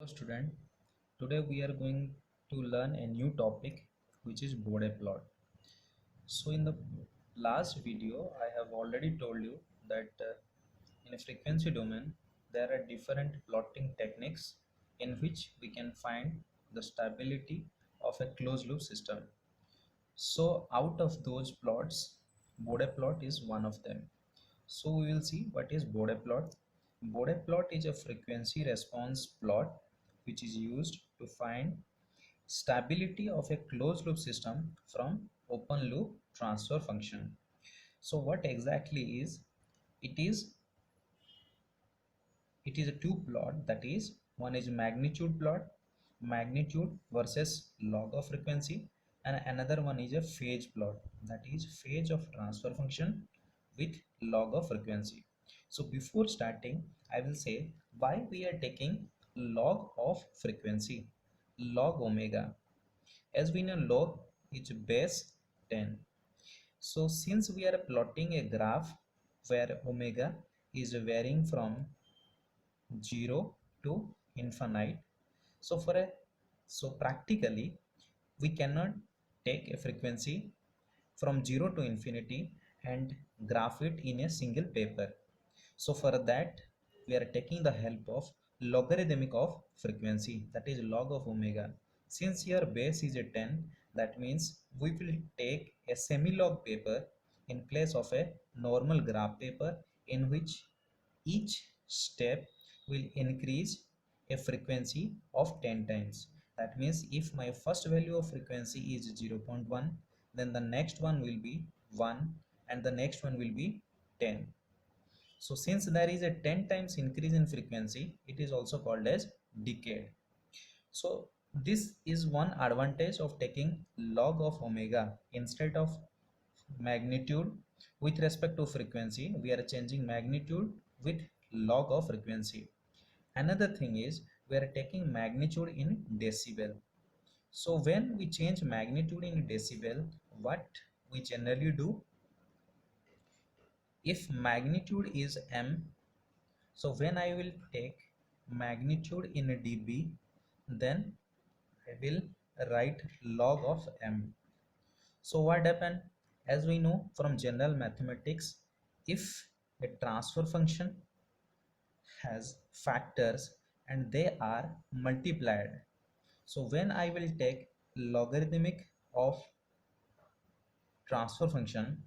Student, today we are going to learn a new topic which is Bode plot. So in the last video I have already told you that in a frequency domain there are different plotting techniques in which we can find the stability of a closed loop system. So out of those plots, Bode plot is one of them. So we will see what is Bode plot. Bode plot is a frequency response plot which is used to find stability of a closed loop system from open loop transfer function. So what exactly is it is it is a two plot, that is one is magnitude plot, magnitude versus log of frequency, and another one is a phase plot, that is phase of transfer function with log of frequency. So before starting I will say why we are taking log of frequency, log omega. As we know, log is base 10. So since we are plotting a graph where omega is varying from 0 to infinite, so practically we cannot take a frequency from 0 to infinity and graph it in a single paper. So for that we are taking the help of logarithmic of frequency, that is log of omega. Since here base is a 10, that means we will take a semi-log paper in place of a normal graph paper, in which each step will increase a frequency of 10 times. That means if my first value of frequency is 0.1, then the next one will be 1 and the next one will be 10. So since there is a 10 times increase in frequency, it is also called as decade. So this is one advantage of taking log of omega instead of magnitude with respect to frequency. We are changing magnitude with log of frequency. Another thing is we are taking magnitude in decibel. So when we change magnitude in decibel, what we generally do, if magnitude is m, so when I will take magnitude in dB, then I will write log of m. So what happened? As we know from general mathematics, if a transfer function has factors and they are multiplied, so when I will take logarithmic of transfer function,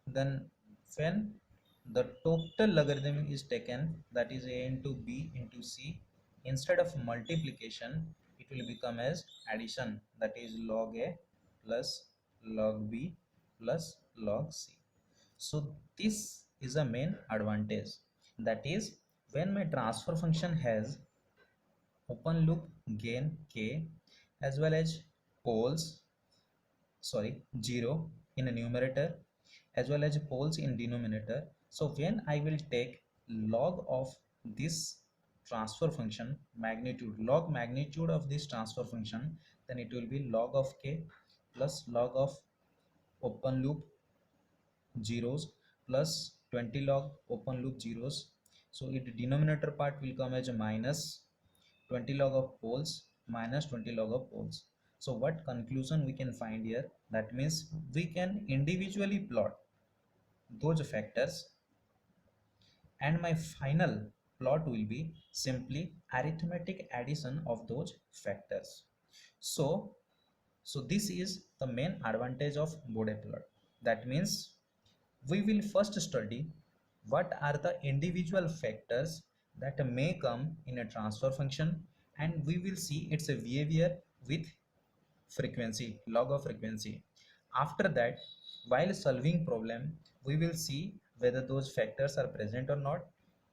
then when the total logarithm is taken, that is a into b into c, instead of multiplication it will become as addition, that is log a plus log b plus log c. So this is a main advantage, that is when my transfer function has open loop gain k as well as poles, 0 in a numerator as well as poles in denominator. So when I will take log of this transfer function magnitude, log magnitude of this transfer function, then it will be log of k plus log of open loop zeros plus 20 log open loop zeros. So it denominator part will come as a minus 20 log of poles minus 20 log of poles. So what conclusion we can find here? That means we can individually plot those factors and my final plot will be simply arithmetic addition of those factors. So this is the main advantage of Bode plot. That means we will first study what are the individual factors that may come in a transfer function, and we will see its behavior with frequency, log of frequency. After that, while solving problem, we will see whether those factors are present or not.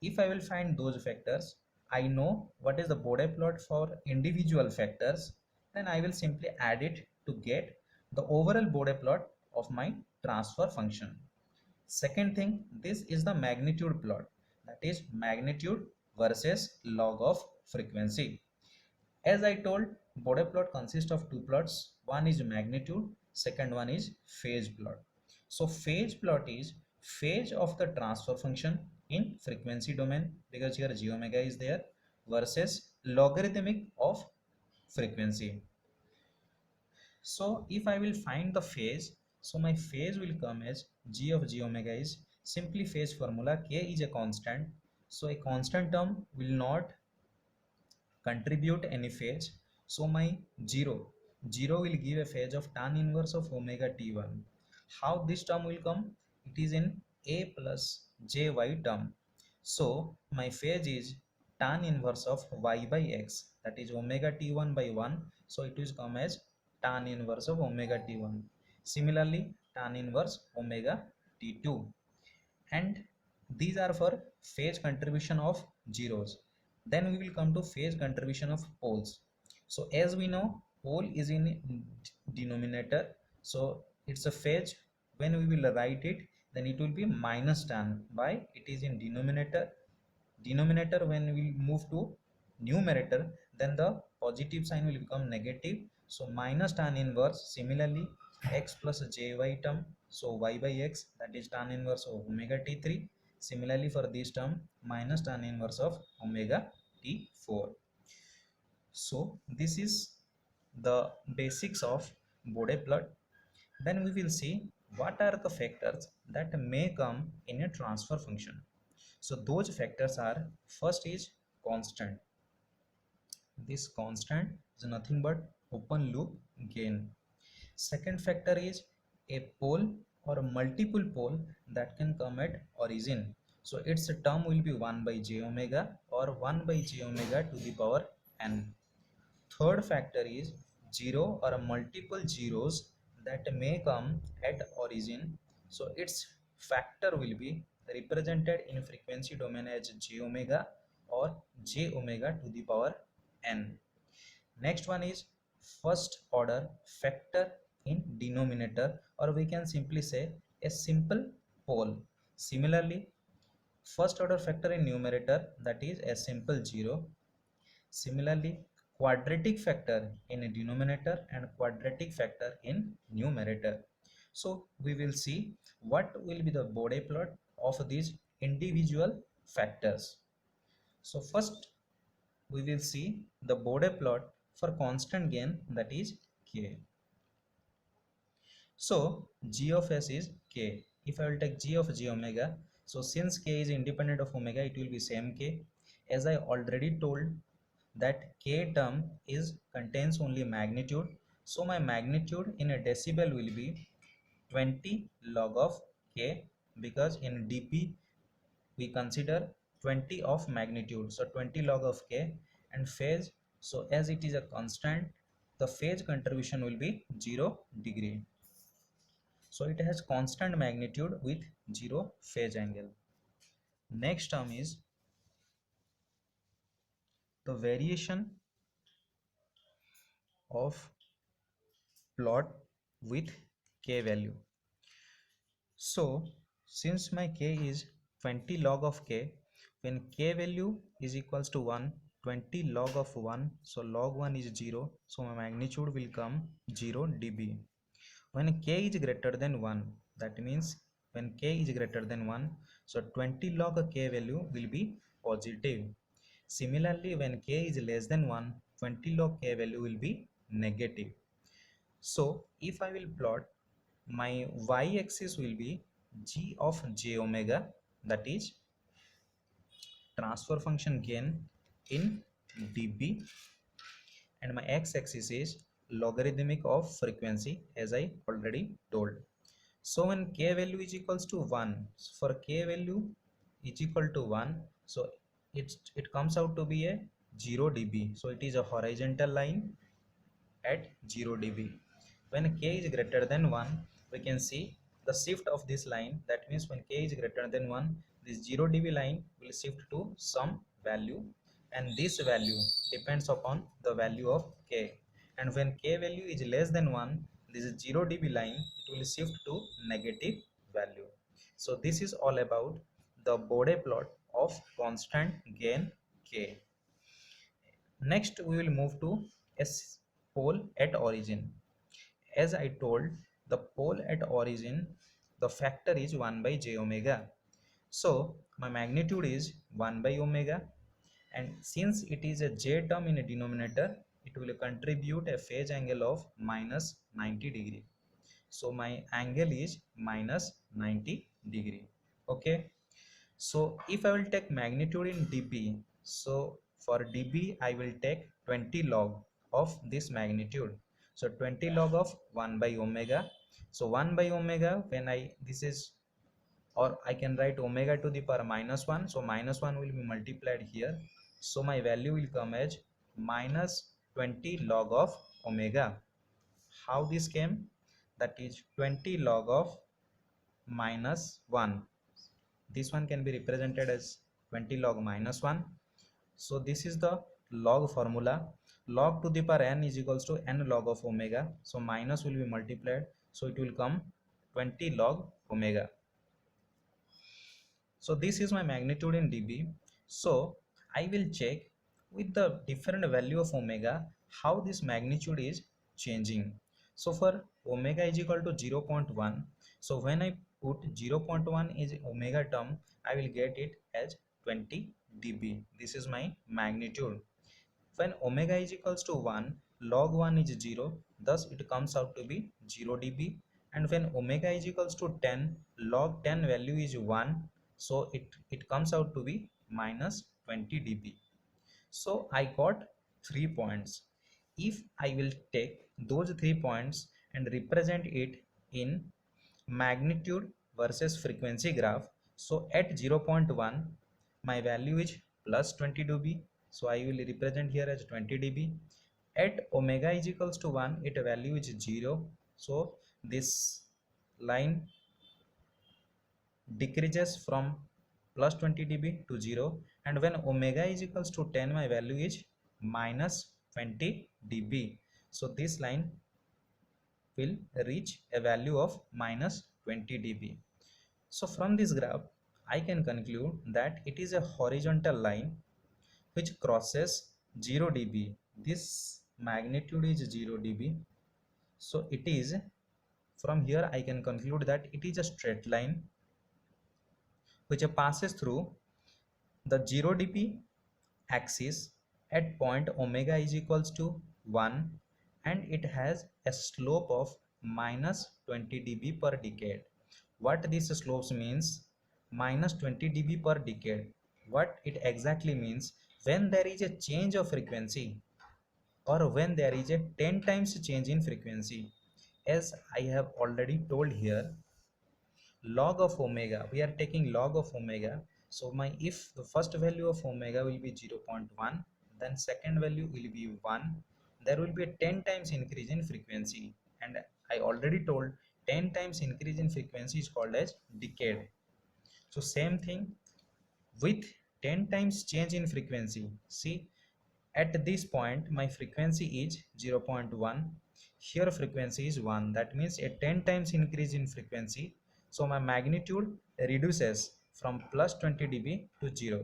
If I will find those factors, I know what is the Bode plot for individual factors, then I will simply add it to get the overall Bode plot of my transfer function. Second thing, this is the magnitude plot, that is magnitude versus log of frequency. As I told, Bode plot consists of two plots. One is magnitude, second one is phase plot. So phase plot is phase of the transfer function in frequency domain, because here j omega is there, versus logarithmic of frequency. So if I will find the phase, so my phase will come as g of j omega is simply phase formula. K is a constant, so a constant term will not contribute any phase. So my 0 will give a phase of tan inverse of omega t1. How this term will come? It is in a plus jy term. So my phase is tan inverse of y by x, that is omega t1 by 1. So it will come as tan inverse of omega t1. Similarly, tan inverse omega t2. And these are for phase contribution of zeros. Then we will come to phase contribution of poles. So as we know, pole is in denominator, so it's a phase. When we will write it, then it will be minus tan. Why? It is in denominator. When we move to numerator, then the positive sign will become negative. So minus tan inverse. Similarly, x plus jy term, so y by x, that is tan inverse of omega t3. Similarly, for this term, minus tan inverse of omega t4. So this is the basics of Bode plot. Then we will see what are the factors that may come in a transfer function. So those factors are, first is constant. This constant is nothing but open loop gain. Second factor is a pole or multiple pole that can come at origin. So its term will be 1 by j omega or 1 by j omega to the power n. Third factor is zero or multiple zeros that may come at origin. So its factor will be represented in frequency domain as j omega or j omega to the power n. Next one is first order factor in denominator, or we can simply say a simple pole. Similarly, first order factor in numerator, that is a simple 0. Similarly, quadratic factor in a denominator and quadratic factor in numerator. So we will see what will be the Bode plot of these individual factors. So first we will see the Bode plot for constant gain, that is k. So g of s is k. If I will take g of j omega, so since k is independent of omega, it will be same k. As I already told that k term is contains only magnitude, so my magnitude in a decibel will be 20 log of k, because in dp we consider 20 of magnitude, so 20 log of k. And phase, so as it is a constant, the phase contribution will be 0 degree, so it has constant magnitude with 0 phase angle. Next term is the variation of plot with k value. So since my k is 20 log of k, when k value is equals to 1, 20 log of 1, so log 1 is 0, so my magnitude will come 0 dB. When k is greater than 1, that means when k is greater than 1, so 20 log k value will be positive. Similarly, when k is less than 1, 20 log k value will be negative. So if I will plot, my y-axis will be g of j omega, that is transfer function gain in dB, and my x-axis is logarithmic of frequency, as I already told. So when k value is equals to 1, for k value is equal to 1, so it comes out to be a 0 dB, so it is a horizontal line at 0 dB. When k is greater than 1, we can see the shift of this line. That means when k is greater than 1, this 0 dB line will shift to some value, and this value depends upon the value of k. And when k value is less than 1, this 0 dB line, it will shift to negative value. So this is all about the Bode plot of constant gain k. Next we will move to S pole at origin. As I told, the pole at origin, the factor is 1 by j omega. So my magnitude is 1 by omega. and since it is a j term in a denominator, it will contribute a phase angle of minus 90 degree. So my angle is minus 90 degree. Okay, so if I will take magnitude in dB, so for dB I will take 20 log of this magnitude. So 20 log of 1 by omega. So 1 by omega, when I this is, or I can write omega to the power minus 1, so minus 1 will be multiplied here, so my value will come as minus 20 log of omega. How this came? That is 20 log of minus 1. This one can be represented as 20 log minus 1. So this is the log formula. Log to the power n is equals to n log of omega, so minus will be multiplied, so it will come 20 log omega. So this is my magnitude in dB. So I will check with the different value of omega how this magnitude is changing. So for omega is equal to 0.1, so when I put 0.1 is omega term, I will get it as 20 dB. This is my magnitude. When omega is equals to 1, log 1 is 0, thus it comes out to be 0 dB. And when omega is equals to 10, log 10 value is 1, so it comes out to be minus 20 dB. So I got 3 points. If I will take those 3 points and represent it in magnitude versus frequency graph, so at 0.1 my value is plus 20 dB, so I will represent here as 20 dB. At omega is equals to 1, its value is 0, so this line decreases from plus 20 dB to 0, and when omega is equals to 10, my value is minus 20 dB, so this line will reach a value of minus 20 dB. So from this graph, I can conclude that it is a horizontal line which crosses 0 dB. This magnitude is 0 dB. So it is, from here I can conclude that it is a straight line which passes through the 0 dB axis at point omega is equals to 1, and it has a slope of minus 20 dB per decade. What this slopes means? Minus 20 dB per decade. What it exactly means? When there is a change of frequency, or when there is a 10 times change in frequency. As I have already told here, log of omega, we are taking log of omega, so my, if the first value of omega will be 0.1, then second value will be 1, there will be a 10 times increase in frequency, and I already told 10 times increase in frequency is called as decade. So same thing with 10 times change in frequency. See, at this point my frequency is 0.1, here frequency is 1, that means a 10 times increase in frequency, so my magnitude reduces from plus 20 dB to 0.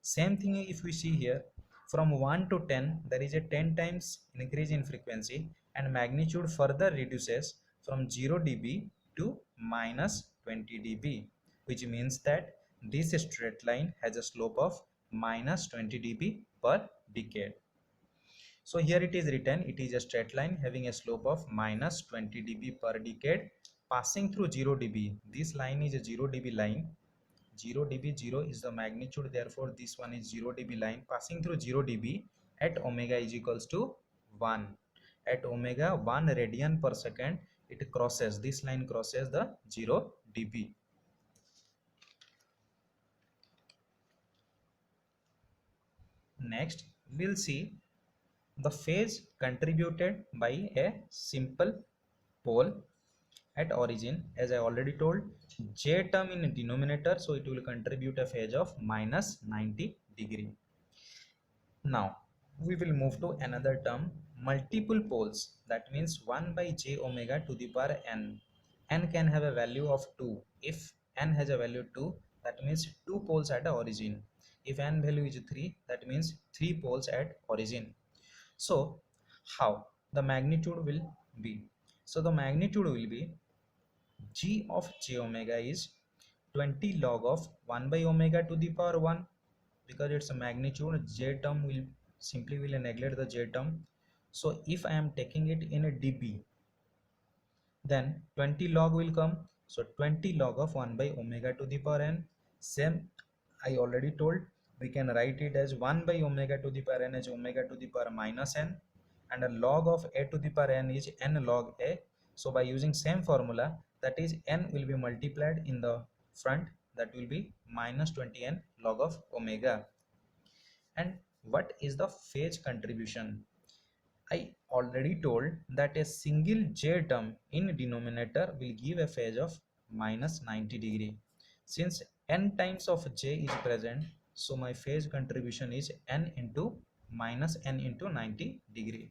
Same thing if we see here, from 1 to 10 there is a 10 times increase in frequency, and magnitude further reduces from 0 dB to minus 20 dB, which means that this straight line has a slope of minus 20 dB per decade. So here it is written, it is a straight line having a slope of minus 20 dB per decade passing through 0 dB. This line is a 0 dB line. 0 dB, 0 is the magnitude, therefore this one is 0 dB line passing through 0 dB at omega is equals to 1. At omega 1 radian per second, it crosses, this line crosses the 0 dB. Next, we'll see the phase contributed by a simple pole at origin. As I already told, j term in denominator, so it will contribute a phase of minus 90 degree. Now we will move to another term, multiple poles, that means 1 by j omega to the power n. N can have a value of 2. If n has a value 2, that means 2 poles at the origin. If n value is 3, that means 3 poles at origin. So how the magnitude will be? So the magnitude will be g of j omega is 20 log of 1 by omega to the power 1. because it's a magnitude, j term will simply will neglect the j term. So if I am taking it in a dB, then 20 log will come. So 20 log of 1 by omega to the power n. Same, I already told, we can write it as 1 by omega to the power n as omega to the power minus n, and a log of a to the power n is n log a. So by using same formula, that is n will be multiplied in the front, that will be minus 20n log of omega. And what is the phase contribution? I already told that a single j term in denominator will give a phase of minus 90 degree. Since n times of j is present, so my phase contribution is n into minus n into 90 degree.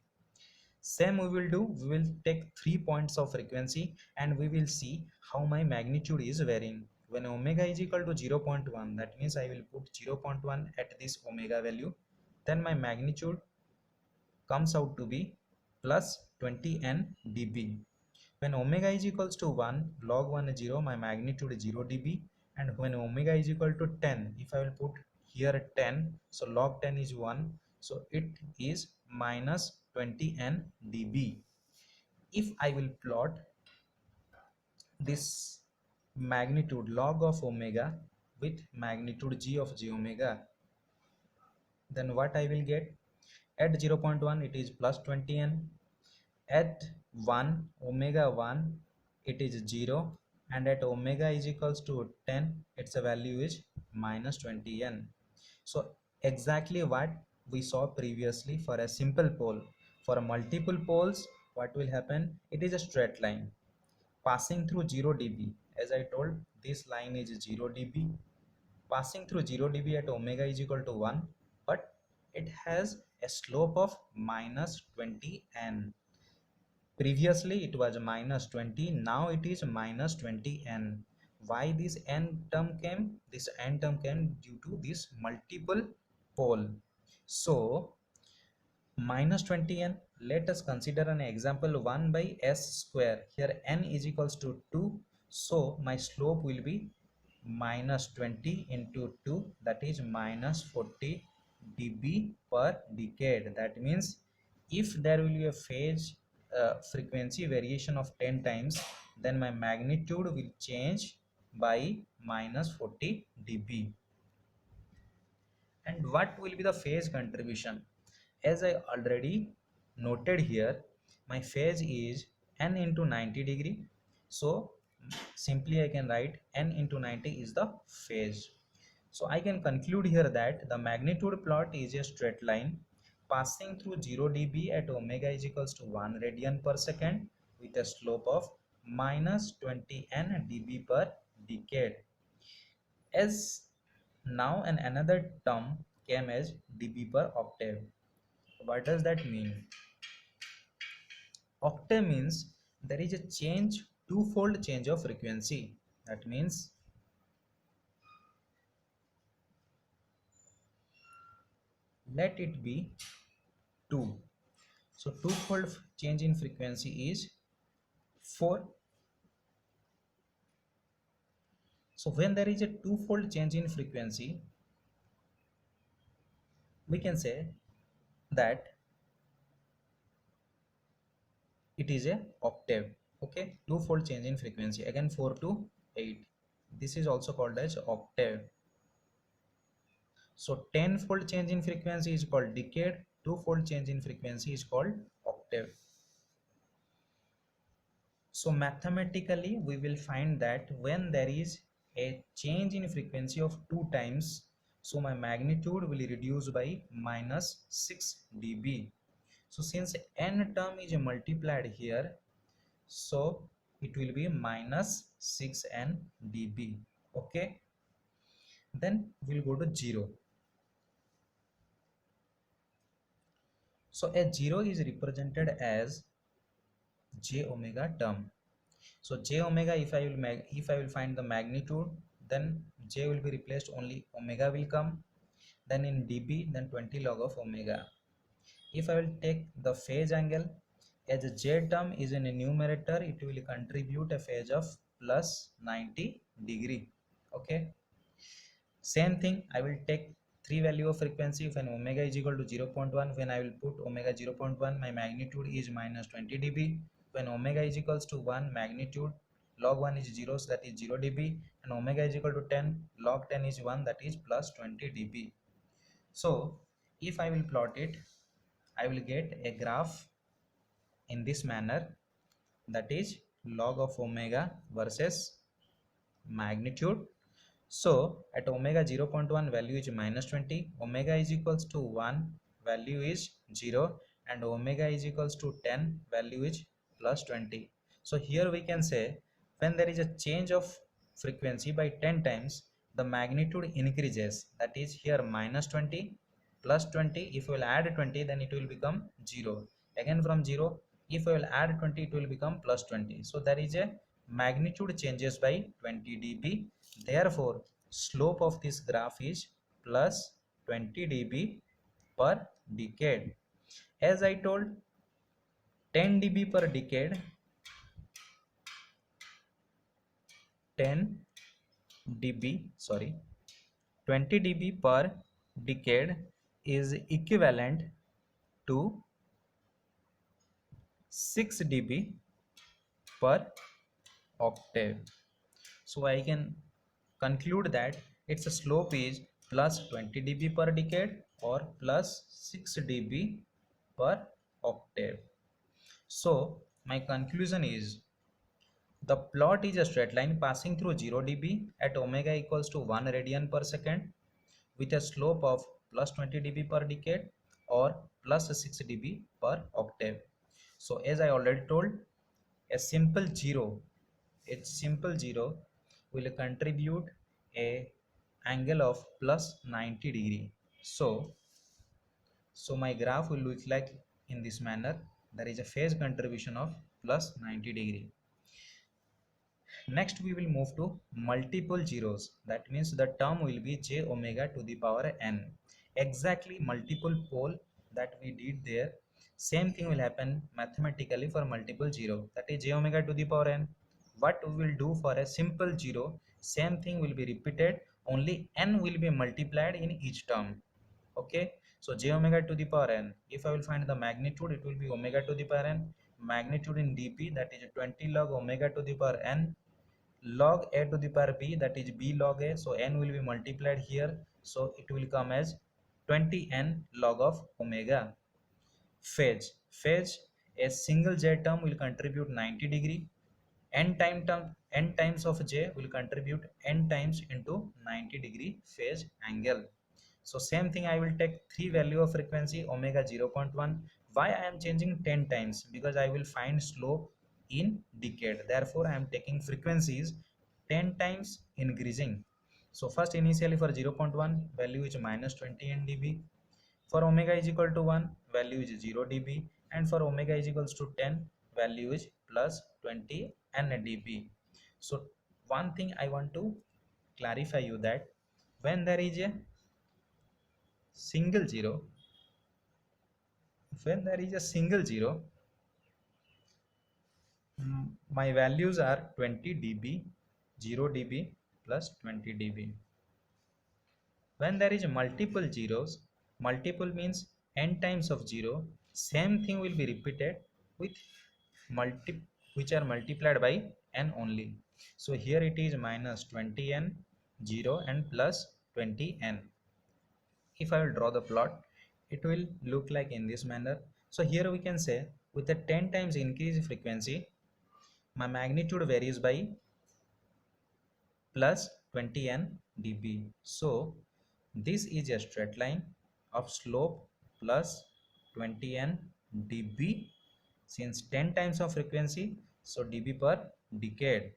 Same we will do, we will take 3 points of frequency and we will see how my magnitude is varying. When omega is equal to 0.1, that means I will put 0.1 at this omega value, then my magnitude comes out to be plus 20n dB. When omega is equals to 1, log 1 is 0, my magnitude is 0 dB. And when omega is equal to 10, if I will put here 10, so log 10 is 1, so it is minus 20n dB. If I will plot this magnitude log of omega with magnitude g of j omega, then what I will get? At 0.1 it is plus 20n, at 1 omega 1 it is 0, and at omega is equals to 10 its value is minus 20n. So exactly what we saw previously for a simple pole. For multiple poles, what will happen? It is a straight line passing through 0 dB. As I told, this line is 0 dB, passing through 0 dB at omega is equal to 1, but it has a slope of minus 20n. Previously it was minus 20, now it is minus 20n. Why this n term came? This n term came due to this multiple pole. So minus 20n, let us consider an example 1 by s square. Here n is equals to 2, so my slope will be minus 20 into 2, that is minus 40 dB per decade. That means if there will be a phase frequency variation of 10 times, then my magnitude will change by minus 40 dB. And what will be the phase contribution? As I already noted here, my phase is n into 90 degree. So simply I can write n into 90 is the phase. So I can conclude here that the magnitude plot is a straight line passing through 0 dB at omega is equals to 1 radian per second with a slope of minus 20n dB per decade. As now and another term came as dB per octave. What does that mean? Octave means there is a change, twofold change of frequency. That means let it be 2. So twofold change in frequency is 4. So when there is a twofold change in frequency, we can say that it is a octave. Okay, twofold change in frequency, again 4 to 8, this is also called as octave. So 10-fold change in frequency is called decade, 2-fold change in frequency is called octave. So mathematically we will find that when there is a change in frequency of 2 times, so my magnitude will reduce by minus 6 dB. So since n term is multiplied here, so it will be minus 6n dB. Okay, then we'll go to 0. So a 0 is represented as j omega term. So j omega, if I will find the magnitude, then j will be replaced, only omega will come, then in dB, then 20 log of omega. If I will take the phase angle, as a j term is in a numerator, it will contribute a phase of plus 90 degree. Okay, same thing I will take three value of frequency. When omega is equal to 0.1, when I will put omega 0.1, my magnitude is minus 20 dB. When omega is equals to 1, magnitude log 1 is 0, so that is 0 dB, and omega is equal to 10, log 10 is 1, that is plus 20 dB. So if I will plot it, I will get a graph in this manner, that is log of omega versus magnitude. So at omega 0.1 value is minus 20, omega is equals to 1, value is 0, and omega is equals to 10, value is plus 20. So here we can say when there is a change of frequency by 10 times, the magnitude increases, that is here minus 20 plus 20. If we will add 20, then it will become 0. Again from 0, if we will add 20, it will become plus 20. So there is a magnitude changes by 20 dB. Therefore, slope of this graph is plus 20 dB per decade. As I told, 10 dB per decade, 10 dB, sorry, 20 dB per decade is equivalent to 6 dB per octave. So I can conclude that its slope is plus 20 dB per decade or plus 6 dB per octave. So my conclusion is the plot is a straight line passing through 0 dB at omega equals to 1 radian per second with a slope of plus 20 dB per decade or plus 6 dB per octave. So as I already told, a simple zero will contribute a angle of plus 90 degree. So my graph will look like in this manner. There is a phase contribution of plus 90 degree. Next we will move to multiple zeros. That means the term will be j omega to the power n. Exactly multiple pole that we did there. Same thing will happen mathematically for multiple zero. That is j omega to the power n. What we will do for a simple zero, same thing will be repeated, only n will be multiplied in each term. Okay, so j omega to the power n, if I will find the magnitude, it will be omega to the power n. Magnitude in dp, that is 20 log omega to the power n, log a to the power b, that is b log a, so n will be multiplied here, so it will come as 20n log of omega. Phase, a single j term will contribute 90 degree, n times of j will contribute n times into 90 degree phase angle. So same thing, I will take three value of frequency omega 0.1. Why I am changing 10 times? Because I will find slope in decade. Therefore I am taking frequencies 10 times increasing. So first initially for 0.1 value is minus 20 n dB. For omega is equal to 1, value is 0 dB, and for omega is equals to 10, value is plus 20 n dB. So one thing I want to clarify you that when there is a single zero, my values are 20 dB, 0 dB plus 20 dB. When there is multiple zeros, multiple means n times of 0, same thing will be repeated with which are multiplied by n only. So here it is minus 20n, 0 and plus 20n. If I will draw the plot, it will look like in this manner. So here we can say with a 10 times increase frequency, my magnitude varies by plus 20n dB. So this is a straight line of slope plus 20n dB since 10 times of frequency, so dB per decade.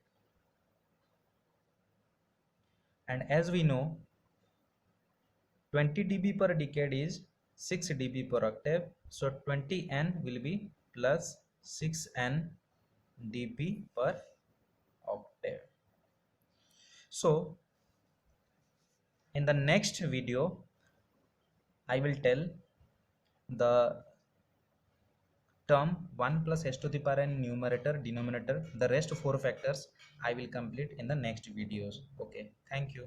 And as we know, 20 dB per decade is 6 dB per octave, so 20n will be plus 6n dB per octave. So in the next video I will tell the term 1 plus s to the power n numerator, denominator, the rest 4 factors I will complete in the next videos. Okay, thank you.